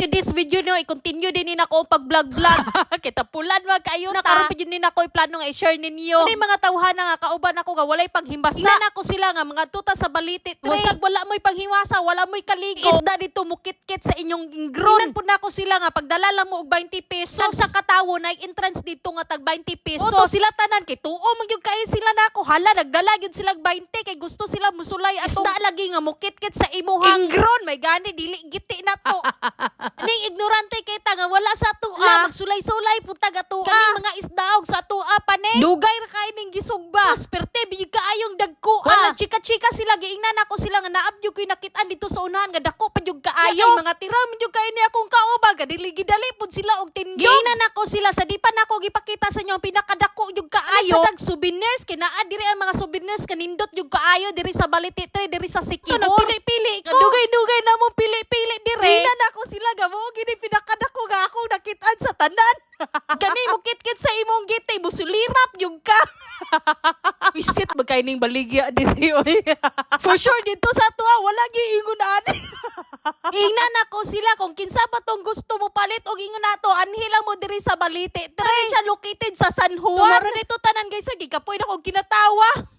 to this video no, i-continue din ako ang pag-vlog-vlog. Kita pulan wag kayo nakaroon pa din ako i-plano nga i-share ninyo. Ni mga tawhana nga kauban ako nga walay paghimbasa. Ina ako sila nga mga tuta sa baliti. Musag wala mo'y paghimasa, wala mo'y kaligo. Isda dito mukit-kit sa inyong ingron. Inan po na ako sila nga pagdala lang mo og 20 pesos. Sa katawo na entrance dito nga tag 20 pesos. Oto sila tanan kay tuo magyud kay sila nako. Hala nagdala gyud sila 20 kay gusto sila musulay atong isda lagi nga mukit-kit sa imuhang ingron. May gani dili giti na to. Ning ignorante kay ta nga wala sa tuwa. Magsulay-sulay punta ga tuwa. Kani mga isdaog sa tuwa pa ni. Dugay ra kay ning gisugba. Prosperte biyog kaayong dagko. Wala chika-chika sila giingnan ako sila nga naabyo koy nakitaan dito sa unahan nga dako pa jud kaayo. Mga tiram jud kay ni akong kauban nga dili gidali pud sila og tindog. Giingnan ako sila sa di pa nako gipakita sa inyo ang pinakadako jud kaayo. Sa dag souvenirs kinaa diri ang mga souvenirs kanindot jud kaayo diri sa Baliti 3 diri sa Sikihor. Nagpili-pili ko. Dugay-dugay na mo pili-pili diri. Giingnan ako sila nga mo gini pinakadako nga ako nakitaan sa tanan. Gani mo kit-kit sa imong gitay busulirap yung ka. Visit magkaining baligya diri oy. For sure dito sa tuwa wala gyud ingon ani. Ingnan ako sila kung kinsa pa tong gusto mo palit og ingon nato anhila mo diri sa Baliti. Diri siya located sa San Juan. Tomorrow nito tanan guys, di kapoy na kog kinatawa.